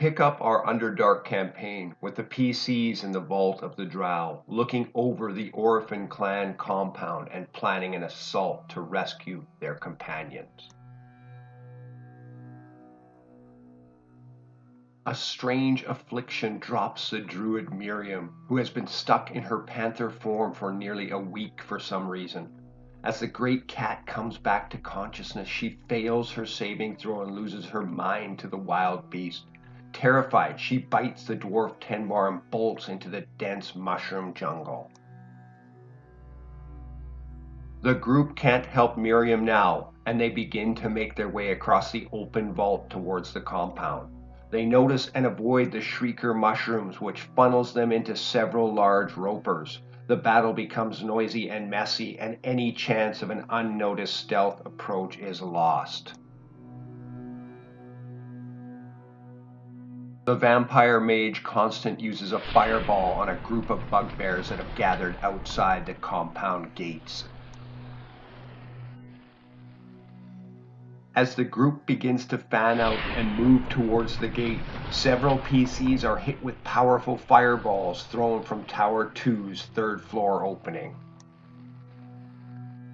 pick up our Underdark campaign with the PCs in the vault of the Drow, looking over the Orphan clan compound and planning an assault to rescue their companions. A strange affliction drops the druid Miriam, who has been stuck in her panther form for nearly a week for some reason. As the great cat comes back to consciousness, she fails her saving throw and loses her mind to the wild beast. Terrified, she bites the dwarf Tenbar and bolts into the dense mushroom jungle. The group can't help Miriam now, and they begin to make their way across the open vault towards the compound. They notice and avoid the shrieker mushrooms, which funnels them into several large ropers. The battle becomes noisy and messy, and any chance of an unnoticed stealth approach is lost. The vampire mage Constant uses a fireball on a group of bugbears that have gathered outside the compound gates. As the group begins to fan out and move towards the gate, several PCs are hit with powerful fireballs thrown from Tower 2's third floor opening.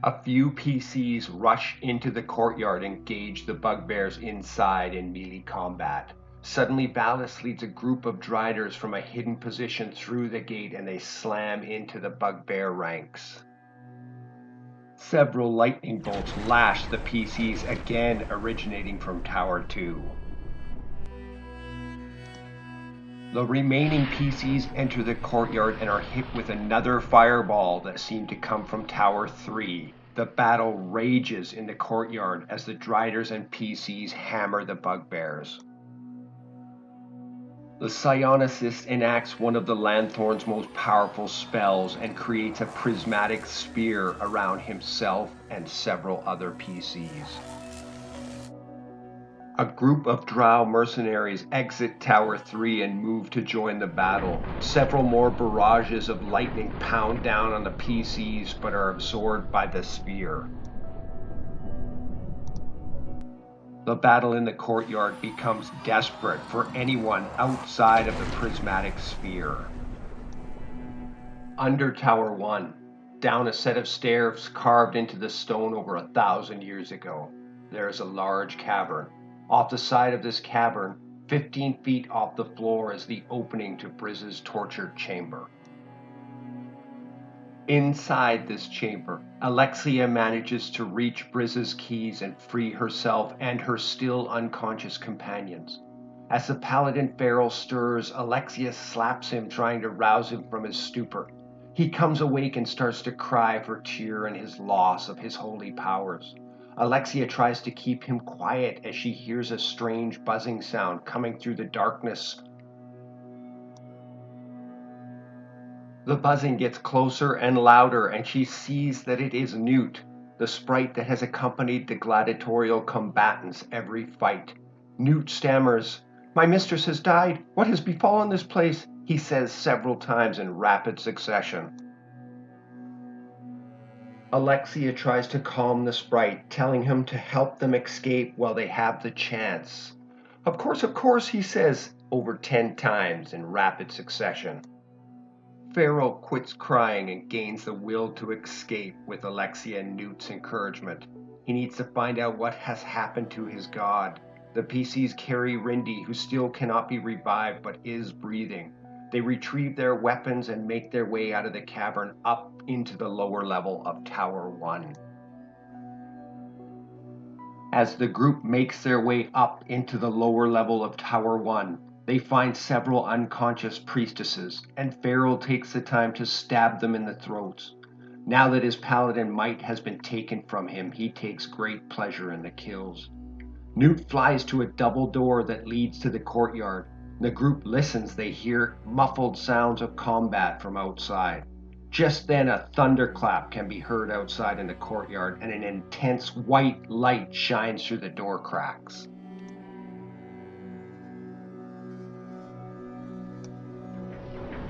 A few PCs rush into the courtyard and engage the bugbears inside in melee combat. Suddenly, Valis leads a group of Driders from a hidden position through the gate, and they slam into the bugbear ranks. Several lightning bolts lash the PCs again, originating from Tower 2. The remaining PCs enter the courtyard and are hit with another fireball that seemed to come from Tower 3. The battle rages in the courtyard as the Driders and PCs hammer the bugbears. The Psionicist enacts one of the Lanthorn's most powerful spells and creates a prismatic sphere around himself and several other PCs. A group of Drow mercenaries exit Tower 3 and move to join the battle. Several more barrages of lightning pound down on the PCs but are absorbed by the sphere. The battle in the courtyard becomes desperate for anyone outside of the prismatic sphere. Under Tower 1, down a set of stairs carved into the stone over 1,000 years ago, there is a large cavern. Off the side of this cavern, 15 feet off the floor, is the opening to Briz's tortured chamber. Inside this chamber, Alexia manages to reach Briz's keys and free herself and her still unconscious companions. As the paladin Feral stirs, Alexia slaps him, trying to rouse him from his stupor. He comes awake and starts to cry for Tyr and his loss of his holy powers. Alexia tries to keep him quiet as she hears a strange buzzing sound coming through the darkness. The buzzing gets closer and louder, and she sees that it is Newt, the sprite that has accompanied the gladiatorial combatants every fight. Newt stammers, "My mistress has died. What has befallen this place?" he says several times in rapid succession. Alexia tries to calm the sprite, telling him to help them escape while they have the chance. Of course, he says over 10 times in rapid succession. Feral quits crying and gains the will to escape with Alexia and Newt's encouragement. He needs to find out what has happened to his god. The PCs carry Rindy, who still cannot be revived but is breathing. They retrieve their weapons and make their way out of the cavern up into the lower level of Tower 1. As the group makes their way up into the lower level of Tower 1, they find several unconscious priestesses, and Feral takes the time to stab them in the throats. Now that his paladin might has been taken from him, he takes great pleasure in the kills. Newt flies to a double door that leads to the courtyard. The group listens. They hear muffled sounds of combat from outside. Just then, a thunderclap can be heard outside in the courtyard, and an intense white light shines through the door cracks.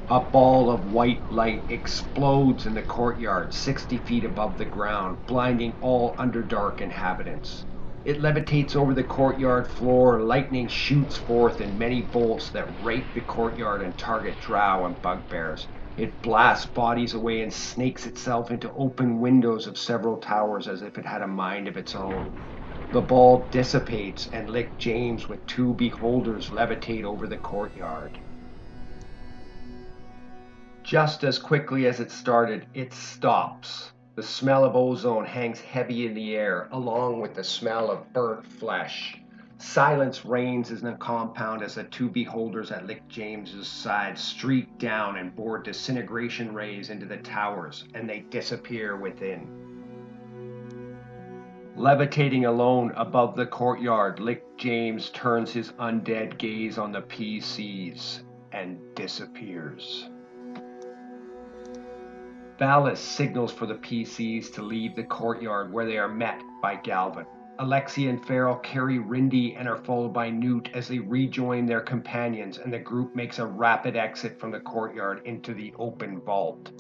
A ball of white light explodes in the courtyard 60 feet above the ground, blinding all Underdark inhabitants. It levitates over the courtyard floor, lightning shoots forth in many bolts that rake the courtyard and target drow and bugbears. It blasts bodies away and snakes itself into open windows of several towers as if it had a mind of its own. The ball dissipates and Lick James with two beholders levitate over the courtyard. Just as quickly as it started, it stops. The smell of ozone hangs heavy in the air, along with the smell of burnt flesh. Silence reigns in the compound as the two beholders at Lick James's side streak down and bore disintegration rays into the towers, and they disappear within. Levitating alone above the courtyard, Lick James turns his undead gaze on the PCs and disappears. Valis signals for the PCs to leave the courtyard, where they are met by Galvin. Alexia and Farrell carry Rindy and are followed by Newt as they rejoin their companions, and the group makes a rapid exit from the courtyard into the open vault.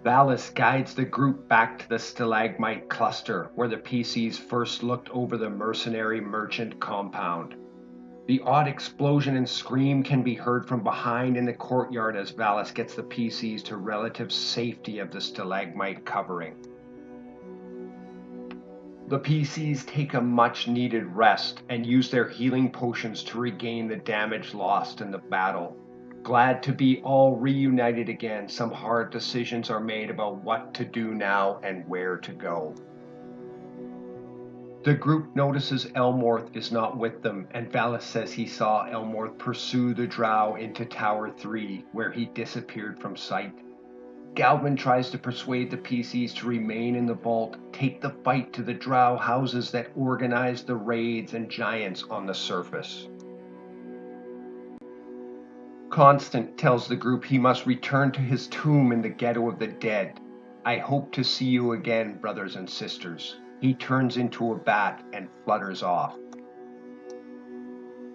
Valis guides the group back to the stalagmite cluster, where the PCs first looked over the mercenary merchant compound. The odd explosion and scream can be heard from behind in the courtyard as Valis gets the PCs to relative safety of the stalagmite covering. The PCs take a much-needed rest and use their healing potions to regain the damage lost in the battle. Glad to be all reunited again, some hard decisions are made about what to do now and where to go. The group notices Elmorth is not with them, and Valis says he saw Elmorth pursue the drow into Tower 3, where he disappeared from sight. Galvin tries to persuade the PCs to remain in the vault, take the fight to the drow houses that organize the raids and giants on the surface. Constant tells the group he must return to his tomb in the ghetto of the dead. I hope to see you again, brothers and sisters. He turns into a bat and flutters off.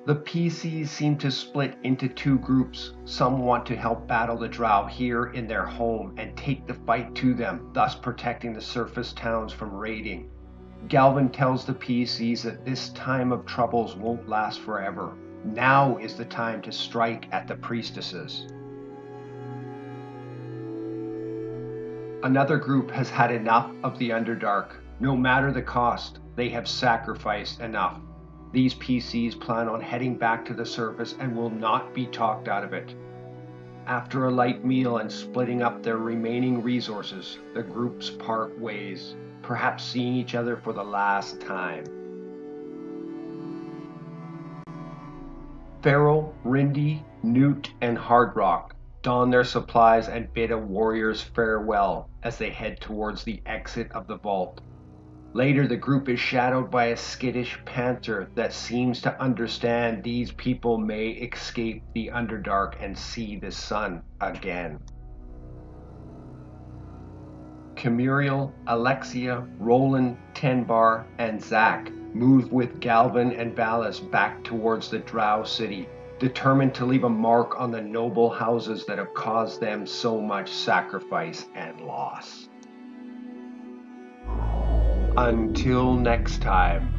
The PCs seem to split into two groups. Some want to help battle the drow here in their home and take the fight to them, thus protecting the surface towns from raiding. Galvin tells the PCs that this time of troubles won't last forever. Now is the time to strike at the priestesses. Another group has had enough of the Underdark. No matter the cost, they have sacrificed enough. These PCs plan on heading back to the surface and will not be talked out of it. After a light meal and splitting up their remaining resources, the groups part ways, perhaps seeing each other for the last time. Farrell, Rindy, Newt, and Hardrock don their supplies and bid a warrior's farewell as they head towards the exit of the vault. Later, the group is shadowed by a skittish panther that seems to understand these people may escape the Underdark and see the sun again. Camuriel, Alexia, Roland, Tenbar, and Zack move with Galvin and Valis back towards the Drow city, determined to leave a mark on the noble houses that have caused them so much sacrifice and loss. Until next time.